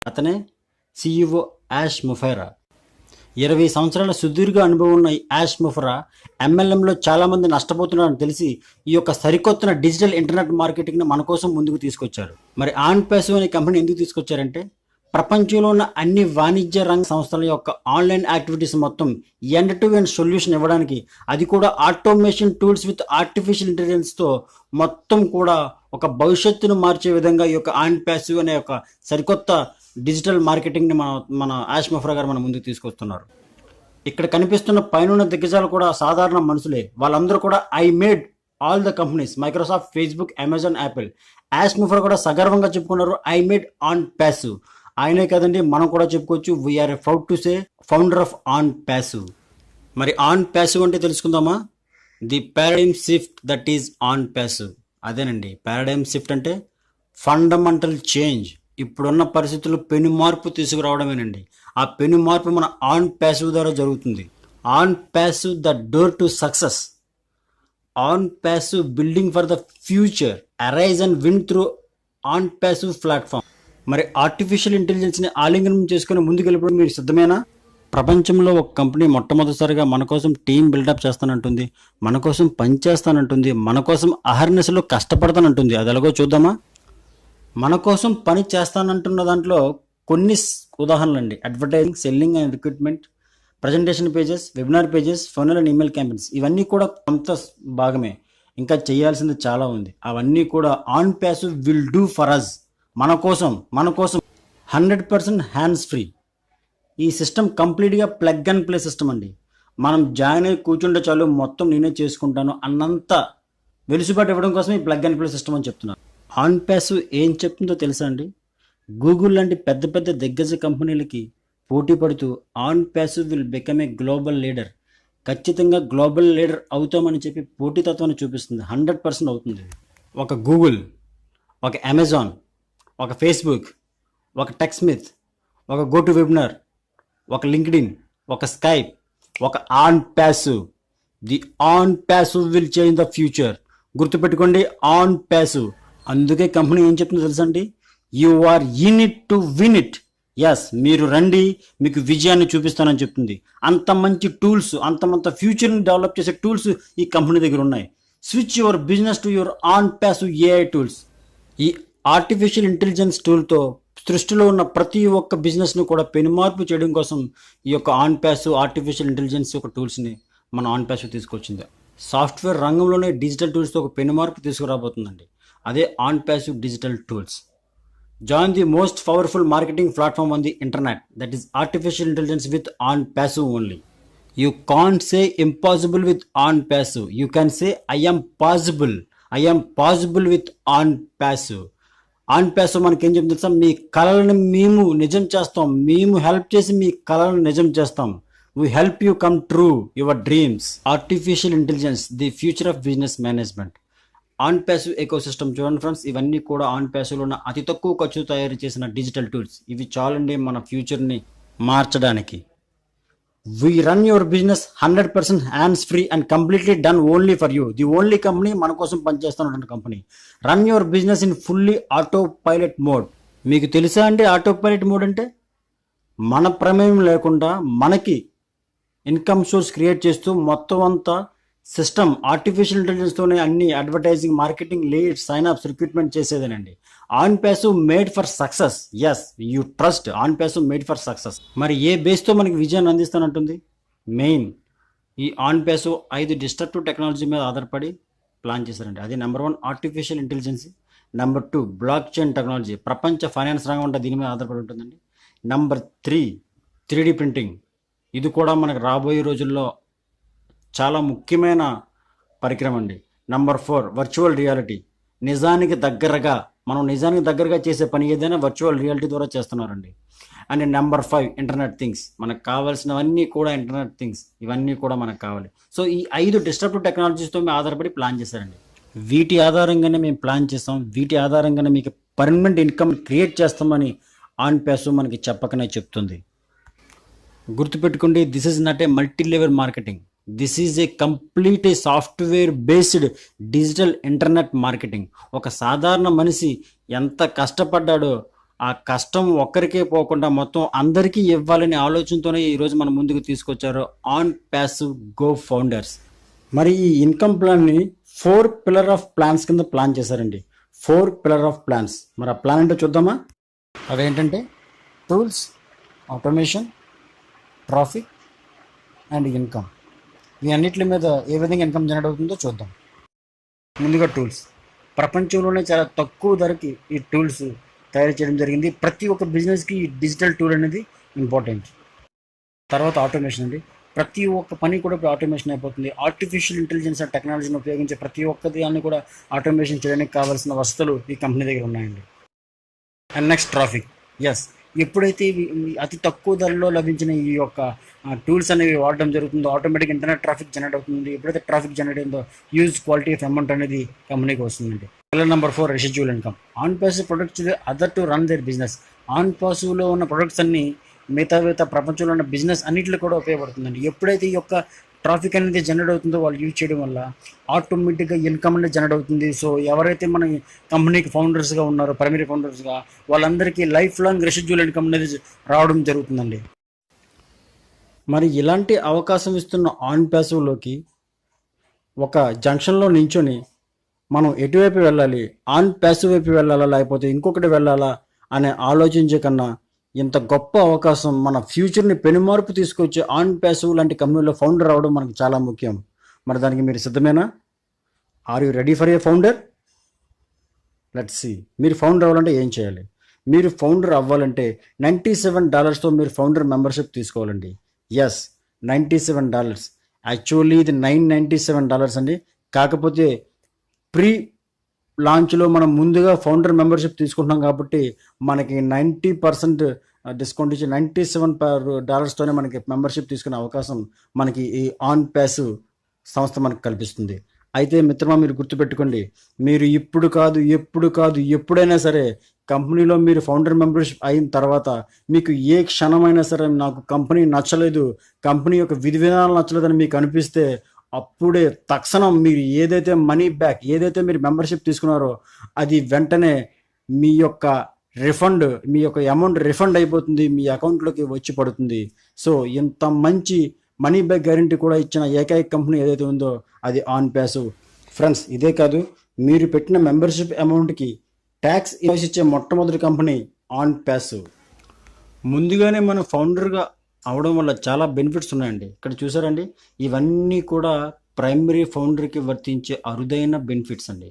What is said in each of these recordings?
అతనే CEO ash ముఫైరా. 20 సంవత్సరాల సుదీర్ఘ అనుభవం ఉన్న యాష్ ముఫైరా ఎంఎల్ఎంలో చాలామంది నష్టపోతున్నారని తెలిసి ఈ యొక్క సరికొత్త డిజిటల్ ఇంటర్నెట్ మార్కెటింగ్ని మన కోసం ముందుకు తీసుకొచ్చారు. మరి ఆన్ ప్యాసివ్ అనే కంపెనీ ఎందుకు తీసుకొచ్చారంటే, ప్రపంచంలో ఉన్న అన్ని వాణిజ్య రంగ సంస్థల యొక్క ఆన్లైన్ యాక్టివిటీస్ మొత్తం ఎండ్ టు ఎండ్ సొల్యూషన్ ఇవ్వడానికి, అది కూడా ఆటోమేషన్ టూల్స్ విత్ ఆర్టిఫిషియల్ ఇంటెలిజెన్స్తో మొత్తం కూడా ఒక భవిష్యత్తును మార్చే విధంగా ఈ యొక్క ఆన్ ప్యాసివ్ అనే ఒక సరికొత్త డిజిటల్ మార్కెటింగ్ని మన యాష్ ముఫైరా గారు మన ముందుకు తీసుకొస్తున్నారు. ఇక్కడ కనిపిస్తున్న పైన దిగ్గజాలు కూడా సాధారణ మనుషులే. వాళ్ళందరూ కూడా I made all the companies, Microsoft, Facebook, Amazon, Apple. యాష్ ముఫైరా కూడా సగర్వంగా చెప్పుకున్నారు ఐ మేడ్ ఆన్ ప్యాసివ్. ఆయనే కదండి, మనం కూడా చెప్పుకోవచ్చు we are proud to say founder of OnPassive. మరి ఆన్ ప్యాసివ్ అంటే తెలుసుకుందామా? The paradigm shift that is OnPassive. అదేనండి, పారాడైమ్ షిఫ్ట్ అంటే ఫండమెంటల్ చేంజ్. ఇప్పుడున్న పరిస్థితుల్లో పెను మార్పు తీసుకురావడమేనండి. ఆ పెను మార్పు మన ఆన్ ప్యాసివ్ ద్వారా జరుగుతుంది. On passive the door to success. On passive building for the future. Arise and win through on passive platform. మరి ఆర్టిఫిషియల్ ఇంటెలిజెన్స్ని ఆలింగనం చేసుకుని ముందుకు వెళ్ళిపోవడం మీరు సిద్ధమేనా? ప్రపంచంలో ఒక కంపెనీ మొట్టమొదటిసారిగా మన కోసం టీం బిల్డప్ చేస్తానంటుంది, మన కోసం పని చేస్తానంటుంది, మన కోసం అహర్నిశలో కష్టపడతానంటుంది. అది ఎలాగో చూద్దామా? మన కోసం పని చేస్తానంటున్న దాంట్లో కొన్ని ఉదాహరణలు అండి. Advertising, selling and recruitment, presentation pages, webinar pages, funnel and email campaigns. ఇవన్నీ కూడా కొంత భాగమే, ఇంకా చేయాల్సింది చాలా ఉంది. అవన్నీ కూడా OnPassive will do for us. మన కోసం 100% హ్యాండ్స్ ఫ్రీ. ఈ సిస్టమ్ కంప్లీట్గా ప్లగ్ అండ్ ప్లే సిస్టమ్ అండి. మనం జాయిన్ అయ్యి కూర్చుంటే చాలు, మొత్తం నేనే చేసుకుంటాను అన్నంత వెలుసుబాటు ఇవ్వడం కోసం ఈ ప్లగ్ అండ్ ప్లే సిస్టమ్ అని చెప్తున్నాను. ఆన్ ప్యాసివ్ ఏం చెప్తుందో తెలుసా అండి? గూగుల్ లాంటి పెద్ద పెద్ద దిగ్గజ కంపెనీలకి పోటీ పడుతూ on passive will become a global leader. ఖచ్చితంగా గ్లోబల్ లీడర్ అవుతామని చెప్పి పోటీతత్వాన్ని చూపిస్తుంది. 100% అవుతుంది. ఒక గూగుల్, ఒక అమెజాన్, ఒక ఫేస్బుక్, ఒక టెక్స్మిత్, ఒక గో టు వెబినార్, ఒక లింక్డ్ఇన్, ఒక స్కైప్, ఒక OnPassive. The OnPassive will change the future. గుర్తుపెట్టుకోండి, ఆన్ ప్యాసివ్. అందుకే కంపెనీ ఏం చెప్తుందో తెలుసండి? You are in it to win it. Yes, మీరు రండి, మీకు విజయాన్ని చూపిస్తానని చెప్తుంది. అంత మంచి టూల్స్, అంత ఫ్యూచర్ని డెవలప్ చేసే టూల్స్ ఈ కంపెనీ దగ్గర ఉన్నాయి. Switch your business to your on passive AI tools. ఈ ఆర్టిఫిషియల్ ఇంటెలిజెన్స్ టూల్తో సృష్టిలో ఉన్న ప్రతి ఒక్క బిజినెస్ని కూడా పెనుమార్పు చేయడం కోసం ఈ యొక్క ఆన్ ప్యాసివ్ ఆర్టిఫిషియల్ ఇంటెలిజెన్స్ యొక్క టూల్స్ని మన ఆన్ ప్యాసివ్ తీసుకొచ్చింది. సాఫ్ట్వేర్ రంగంలోనే డిజిటల్ టూల్స్తో ఒక పెనుమార్పు తీసుకురాబోతుందండి. అదే on passive digital tools. Join the most powerful marketing platform on the internet, that is artificial intelligence with on passive only. You can't say impossible with on passive. You can say I am possible. I am possible with on passive. On passive మనకి ఏం చెప్తుంది తెలుసా? మీ కళలను మేము నిజం చేస్తాం, మేము help చేసి మీ కళలను నిజం చేస్తాం. We help you come true your dreams. Artificial intelligence, the future of business management. On passive eco system చూడండి ఫ్రెండ్స్, ఇవన్నీ కూడా ఆన్ ప్యాసివ్లో ఉన్న అతి తక్కువ ఖర్చు తయారు చేసిన డిజిటల్ టూల్స్. ఇవి చాలండి మన ఫ్యూచర్ని మార్చడానికి. We run your business 100% hands free and completely done only for you. The only company మన కోసం పనిచేస్తున్న company. Run your business in fully auto pilot mode. మీకు తెలుసా అండి ఆటో పైలట్ మోడ్ అంటే? మన ప్రమేయం లేకుండా మనకి ఇన్కమ్ సోర్స్ క్రియేట్ చేస్తూ మొత్తం అంతా సిస్టమ్ ఆర్టిఫిషియల్ ఇంటెలిజెన్స్తోనే అన్ని advertising, marketing, leads, sign ups, recruitment చేసేదేనండి. OnPassive made for success. Yes, you trust OnPassive made for success. మరి ఏ బేస్తో మనకి విజయాన్ని అందిస్తానంటుంది? మెయిన్ ఈ ఆన్ ప్యాసివ్ 5 డిస్ట్రక్టివ్ టెక్నాలజీ మీద ఆధారపడి ప్లాన్ చేశారండి. అది number 1 artificial intelligence, number 2 blockchain technology, ప్రపంచ ఫైనాన్స్ రంగం అంటే దీని మీద ఆధారపడి ఉంటుందండి. Number 3 3D printing. ఇది కూడా మనకు రాబోయే రోజుల్లో చాలా ముఖ్యమైన పరికరం అండి. Number 4 virtual reality. నిజానికి దగ్గరగా చేసే పని ఏదైనా వర్చువల్ రియాలిటీ ద్వారా చేస్తున్నారండి. And number 5 internet things. మనకు కావాల్సినవన్నీ కూడా ఇంటర్నెట్ థింగ్స్, ఇవన్నీ కూడా మనకు కావాలి. సో ఈ 5 డిస్ట్రప్టివ్ టెక్నాలజీస్తో మేము ఆధారపడి ప్లాన్ చేశారండి. వీటి ఆధారంగానే మేము ప్లాన్ చేస్తాం, వీటి ఆధారంగానే మీకు పర్మనెంట్ ఇన్కమ్ క్రియేట్ చేస్తామని ఆన్ ప్యాసివ్ మనకి చెప్పకనే చెప్తుంది. గుర్తుపెట్టుకోండి, this is not a multi level marketing. This is a complete software based digital internet marketing. ఒక సాధారణ మనిషి ఎంత కష్టపడ్డాడో ఆ కష్టం ఒక్కరికే పోకుండా మొత్తం అందరికీ ఇవ్వాలనే ఆలోచనతోనే ఈరోజు మన ముందుకు తీసుకొచ్చారు ఆన్ ప్యాసివ్ గో ఫౌండర్స్. మరి ఈ ఇన్కమ్ ప్లాన్ని 4 పిల్లర్ ఆఫ్ ప్లాన్స్ కింద ప్లాన్ చేశారండి. 4 పిల్లర్ ఆఫ్ ప్లాన్స్. మరి ఆ ప్లాన్ ఏంటో చూద్దామా? అవేంటంటే tools, automation, traffic and income. ఈ అన్నిటి మీద ఏ విధంగా ఇన్కమ్ జనరేట్ అవుతుందో చూద్దాం. ముందుగా టూల్స్. ప్రపంచంలోనే చాలా తక్కువ ధరకి ఈ టూల్స్ తయారు చేయడం జరిగింది. ప్రతి ఒక్క బిజినెస్కి ఈ డిజిటల్ టూల్ అనేది ఇంపార్టెంట్. తర్వాత ఆటోమేషన్ అండి. ప్రతి ఒక్క పని కూడా ఇప్పుడు ఆటోమేషన్ అయిపోతుంది. ఆర్టిఫిషియల్ ఇంటెలిజెన్స్ అండ్ టెక్నాలజీని ఉపయోగించే ప్రతి ఒక్క దాన్ని కూడా ఆటోమేషన్ చేయడానికి కావాల్సిన వసతులు ఈ కంపెనీ దగ్గర ఉన్నాయండి. And next traffic. ఎస్, ఎప్పుడైతే అతి తక్కువ ధరలో లభించిన ఈ యొక్క టూల్స్ అనేవి వాడడం జరుగుతుందో ఆటోమేటిక్ ఇంటర్నెట్ ట్రాఫిక్ జనరేట్ అవుతుంది. ఎప్పుడైతే ట్రాఫిక్ జనరేట్ అయిందో యూజ్ క్వాలిటీ ఆఫ్ అమౌంట్ అనేది కంపెనీకి వస్తుందండి. Pillar number 4 residual income. OnPassive products other to run their business. ఆన్ పాసివ్లో ఉన్న ప్రొడక్ట్స్ అన్ని మిగతా ప్రపంచంలో ఉన్న బిజినెస్ అన్నింటిలో కూడా ఉపయోగపడుతుందండి. ఎప్పుడైతే ఈ యొక్క ట్రాఫిక్ అనేది జనరేట్ అవుతుందో వాళ్ళు యూజ్ చేయడం వల్ల ఆటోమేటిక్గా ఇన్కమ్ అనేది జనరేట్ అవుతుంది. సో ఎవరైతే మన కంపెనీకి ఫౌండర్స్గా ఉన్నారో, ప్రైమరీ ఫౌండర్స్గా, వాళ్ళందరికీ లైఫ్ లాంగ్ రెసిడ్యూల్ ఇన్కమ్ అనేది రావడం జరుగుతుందండి. మరి ఇలాంటి అవకాశం ఇస్తున్న ఆన్ ప్యాసివ్లోకి ఒక జంక్షన్లో నించొని మనం ఎటువైపు వెళ్ళాలి, ఆన్ ప్యాసివ్ వైపు వెళ్ళాలా లేకపోతే ఇంకొకటి వెళ్ళాలా అనే ఆలోచించే కన్నా ఇంత గొప్ప అవకాశం మన ఫ్యూచర్ని పెనుమార్పు తీసుకొచ్చే ఆన్ ప్యాసివ్ లాంటి కంపెనీలో ఫౌండర్ అవ్వడం మనకు చాలా ముఖ్యం. మరి దానికి మీరు సిద్ధమేనా? Are you ready for a founder? Let's see. మీరు ఫౌండర్ అవ్వాలంటే ఏం చేయాలి? మీరు ఫౌండర్ అవ్వాలంటే $97తో మీరు ఫౌండర్ మెంబర్షిప్ తీసుకోవాలండి. ఎస్, $97. యాక్చువల్లీ ఇది $997 అండి. కాకపోతే ప్రీ లాంచ్లో మనం ముందుగా ఫౌండర్ మెంబర్షిప్ తీసుకుంటున్నాం కాబట్టి మనకి 90% డిస్కౌంట్ ఇచ్చి $97తోనే మనకి మెంబర్షిప్ తీసుకునే అవకాశం మనకి ఈ ఆన్ ప్యాసివ్ సంస్థ మనకు కల్పిస్తుంది. అయితే మిత్రమా, మీరు గుర్తుపెట్టుకోండి, మీరు ఇప్పుడు కాదు ఎప్పుడైనా సరే కంపెనీలో మీరు ఫౌండర్ మెంబర్షిప్ అయిన తర్వాత మీకు ఏ క్షణమైనా సరే నాకు కంపెనీ నచ్చలేదు, కంపెనీ యొక్క విధి విధానాలు నచ్చలేదని మీకు అనిపిస్తే అప్పుడే తక్షణం మీరు ఏదైతే మనీ బ్యాక్, ఏదైతే మీరు మెంబర్షిప్ తీసుకున్నారో అది వెంటనే మీ యొక్క అమౌంట్ రిఫండ్ అయిపోతుంది, మీ అకౌంట్లోకి వచ్చి పడుతుంది. సో ఇంత మంచి మనీ బ్యాక్ గ్యారంటీ కూడా ఇచ్చిన ఏకైక కంపెనీ ఏదైతే ఉందో అది ఆన్ ప్యాసివ్. ఫ్రెండ్స్, ఇదే కాదు, మీరు పెట్టిన మెంబర్షిప్ అమౌంట్కి ట్యాక్స్ ఇచ్చే మొట్టమొదటి కంపెనీ ఆన్ ప్యాసివ్. ముందుగానే మనం ఫౌండర్గా అవడం వల్ల చాలా బెనిఫిట్స్ ఉన్నాయండి. ఇక్కడ చూసారండి, ఇవన్నీ కూడా ప్రైమరీ ఫౌండర్కి వర్తించే అరుదైన బెనిఫిట్స్ అండి.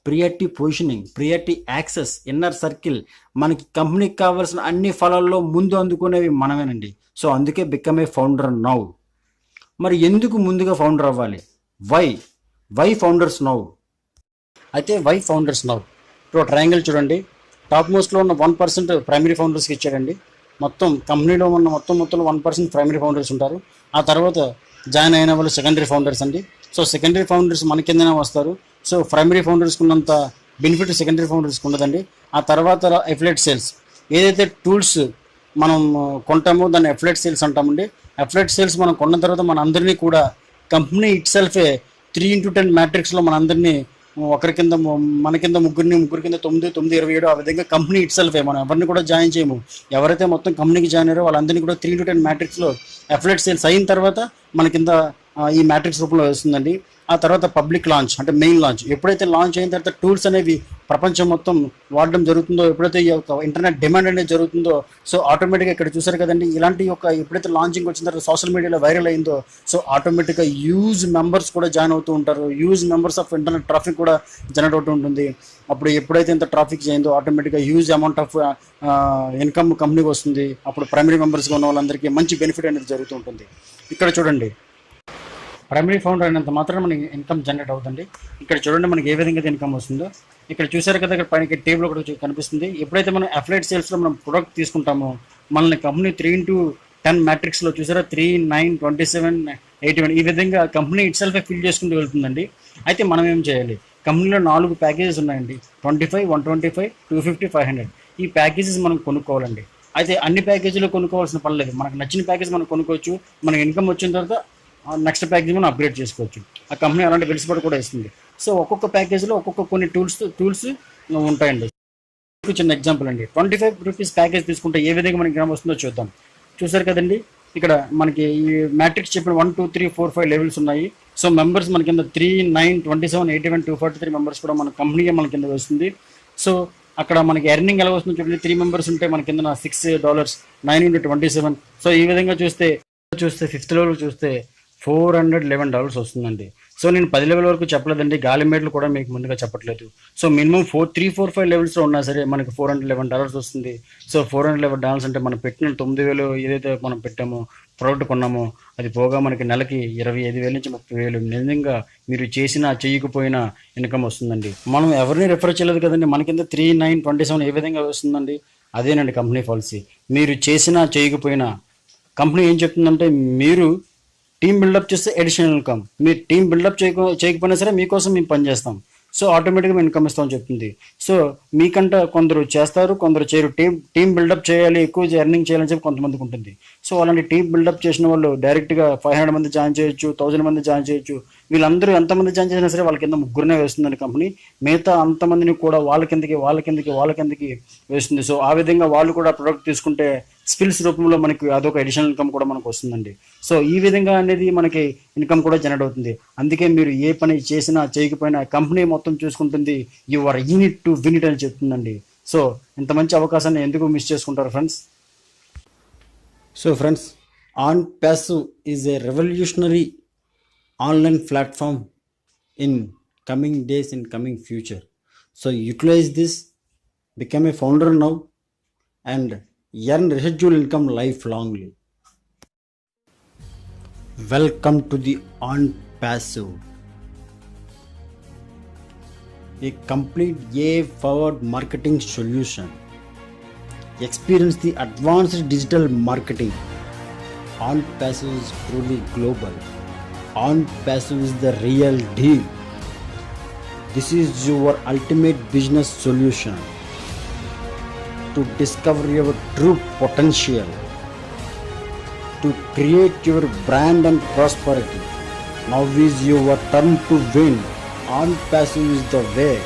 Priority positioning, priority access, inner circle, మనకి కంపెనీకి కావాల్సిన అన్ని ఫలాల్లో ముందు అందుకునేవి మనమేనండి. సో అందుకే బికమ్ ఏ ఫౌండర్ నౌ. మరి ఎందుకు ముందుగా ఫౌండర్ అవ్వాలి? Why founders now? అయితే వై ఫౌండర్స్ నౌ? ఇప్పుడు ట్రయాంగిల్ చూడండి, టాప్ మోస్ట్లో ఉన్న 1% ప్రైమరీ ఫౌండర్స్కి ఇచ్చాడండి. మొత్తం కంపెనీలో ఉన్న మొత్తంలో 1% ప్రైమరీ ఫౌండర్స్ ఉంటారు. ఆ తర్వాత జాయిన్ అయిన వాళ్ళు సెకండరీ ఫౌండర్స్ అండి. సో సెకండరీ ఫౌండర్స్ మన కిందనే వస్తారు. సో ప్రైమరీ ఫౌండర్స్కి ఉన్నంత బెనిఫిట్ సెకండరీ ఫౌండర్స్కి ఉండదండి. ఆ తర్వాత ఎఫిలియేట్ సేల్స్, ఏదైతే టూల్స్ మనం కొంటామో దాన్ని ఎఫిలియేట్ సేల్స్ అంటామండి. ఎఫిలియేట్ సేల్స్ మనం కొన్న తర్వాత మన అందరినీ కూడా కంపెనీ ఇట్ సెల్ఫే 3x10 మ్యాట్రిక్స్లో మన అందరినీ ఒకరి కింద మన కింద ముగ్గురు కింద 9, 9, 27 ఆ విధంగా కంపెనీ ఇట్ సెల్ఫే, మనం ఎవరిని కూడా జాయిన్ చేయము. ఎవరైతే మొత్తం కంపెనీకి జాయిన్ అయ్యారో వాళ్ళందరినీ కూడా 3x10 మ్యాట్రిక్స్లో ఎఫిలియేట్ సేల్స్ అయిన తర్వాత మన కింద ఈ మ్యాట్రిక్స్ రూపంలో వస్తుందండి. ఆ తర్వాత పబ్లిక్ లాంచ్ అంటే మెయిన్ లాంచ్. ఎప్పుడైతే లాంచ్ అయిన తర్వాత టూల్స్ అనేవి ప్రపంచం మొత్తం వాడడం జరుగుతుందో, ఎప్పుడైతే ఈ యొక్క ఇంటర్నెట్ డిమాండ్ అనేది జరుగుతుందో, సో ఆటోమేటిక్గా ఇక్కడ చూసారు కదండి, ఇలాంటి ఎప్పుడైతే లాంచింగ్ వచ్చిన తర్వాత సోషల్ మీడియాలో వైరల్ అయిందో, సో ఆటోమేటిక్గా యూజ్ మెంబర్స్ కూడా జాయిన్ అవుతూ ఉంటారు. Use members of internet traffic కూడా జనరేట్ అవుతూ ఉంటుంది. అప్పుడు ఎప్పుడైతే ఇంత ట్రాఫిక్ చేయిందో ఆటోమేటిక్గా హ్యూజ్ అమౌంట్ ఆఫ్ ఇన్కమ్ కంపెనీకి వస్తుంది. అప్పుడు ప్రైమరీ మెంబర్స్గా ఉన్న వాళ్ళందరికీ మంచి బెనిఫిట్ అనేది జరుగుతూ ఉంటుంది. ఇక్కడ చూడండి, ప్రైమరీ ఫౌండర్ అయినంత మాత్రం మనకి ఇన్కమ్ జనరేట్ అవుతుంది. ఇక్కడ చూడండి మనకి ఏ విధంగా ఇన్కమ్ వస్తుందో. ఇక్కడ చూసారు కదా, ఇక్కడ పైన టేబుల్ ఒకటి కనిపిస్తుంది. ఎప్పుడైతే మనం అఫిలియేట్ సేల్స్లో మనం ప్రొడక్ట్ తీసుకుంటామో మనల్ని కంపెనీ 3x10 మ్యాట్రిక్స్లో చూసారా 3, 9, 27, 81 ఈ విధంగా కంపెనీ ఇట్ సెల్ఫ్ ఫిల్ చేసుకుంటూ వెళ్తుందండి. అయితే మనం ఏం చేయాలి? కంపెనీలో 4 ప్యాకేజెస్ ఉన్నాయండి, 25, 125, 250, 500. ఈ ప్యాకేజెస్ మనం కొనుక్కోవాలండి. అయితే అన్ని ప్యాకేజీలు కొనుక్కోవాల్సిన పని లేదు. మనకు నచ్చిన ప్యాకేజ్ మనం కొనుక్కోవచ్చు. మనకి ఇన్కమ్ వచ్చిన తర్వాత నెక్స్ట్ ప్యాకేజ్ మనం అప్గ్రేడ్ చేసుకోవచ్చు. ఆ కంపెనీ అలాంటి వెలుసుబాటు కూడా ఇస్తుంది. సో ఒక్కొక్క ప్యాకేజ్లో ఒక్కొక్క కొన్ని టూల్స్ ఉంటాయండి. మీకు చిన్న ఎగ్జాంపుల్ అండి. 25 రూపీస్ ప్యాకేజ్ తీసుకుంటే ఏ విధంగా మనకి ఇన్కమ్ వస్తుందో చూద్దాం. చూసారు కదండి, ఇక్కడ మనకి ఈ మ్యాట్రిక్స్ చెప్పిన 1 2 3 4 5 లెవెల్స్ ఉన్నాయి. సో మెంబర్స్ మన కింద 3 9 27 81 243 మెంబర్స్ కూడా మన కంపెనీగా మన కింద వస్తుంది. సో అక్కడ మనకి ఎర్నింగ్ ఎలా వస్తుందో చూడండి. 3 మెంబర్స్ ఉంటే మన కింద $6 9 into 27. సో ఈ విధంగా చూస్తే 5th లెవెల్ చూస్తే $411 వస్తుందండి. సో నేను 10 లెవెల్ వరకు చెప్పలేదండి, గాలి మేడలు కూడా మీకు ముందుగా చెప్పట్లేదు. సో మినిమం 3 4 5 లెవెల్స్లో ఉన్నా సరే మనకి $411 వస్తుంది. సో $411 అంటే మనం పెట్టిన 9,000 ఏదైతే మనం పెట్టామో ప్రోడక్ట్ కొన్నామో అది పోగా మనకి నెలకి 25,000 నుంచి 30,000 నిజంగా మీరు చేసినా చేయకపోయినా ఇన్కమ్ వస్తుందండి. మనం ఎవరిని రెఫర్ చేయలేదు కదండి, మన కింద 3 9 27 ఏ విధంగా వస్తుందండి. అదేనండి కంపెనీ పాలసీ. మీరు చేసినా చేయకపోయినా కంపెనీ ఏం చెప్తుందంటే, మీరు టీం బిల్డప్ చేస్తే అడిషనల్ ఇన్కమ్, మీరు టీం బిల్డప్ చేయకపోయినా సరే మీకోసం మేము పనిచేస్తాం. సో ఆటోమేటిక్గా ఇన్కమ్ ఇస్తామని చెప్తుంది. సో మీకంట కొందరు చేస్తారు, కొందరు చేయరు. టీం బిల్డప్ చేయాలి, ఎక్కువ ఎర్నింగ్ చేయాలని చెప్పి కొంతమందికి ఉంటుంది. సో అలాంటి టీం బిల్డప్ చేసిన వాళ్ళు డైరెక్ట్గా 500 మంది జాయిన్ చేయొచ్చు, 1000 మంది జాయిన్ చేయొచ్చు. వీళ్ళందరూ ఎంతమంది జాయిన్ చేసినా సరే వాళ్ళ కింద 3 వేస్తుందండి కంపెనీ. మిగతా అంతమందిని కూడా వాళ్ళ కిందకి వేస్తుంది. సో ఆ విధంగా వాళ్ళు కూడా ప్రొడక్ట్ తీసుకుంటే స్కిల్స్ రూపంలో మనకి అదొక అడిషనల్ ఇన్కమ్ కూడా మనకు వస్తుందండి. సో ఈ విధంగా అనేది మనకి ఇన్కమ్ కూడా జనరేట్ అవుతుంది. అందుకే మీరు ఏ పని చేసినా చేయకపోయినా కంపెనీ మొత్తం చూసుకుంటుంది. You are in it to win it అని చెప్తుందండి. సో ఇంత మంచి అవకాశాన్ని ఎందుకు మిస్ చేసుకుంటారు friends? So friends, OnPassive is a revolutionary online platform in coming days, in coming future. So utilize this, become a founder now and earn residual income lifelongly. Welcome to the OnPassive, a complete AI-powered marketing solution. Experience the advanced digital marketing. OnPassive is truly global. OnPassive is the real deal. This is your ultimate business solution to discover your true potential, to create your brand and prosperity. Now is your turn to win. OnPassive is the way.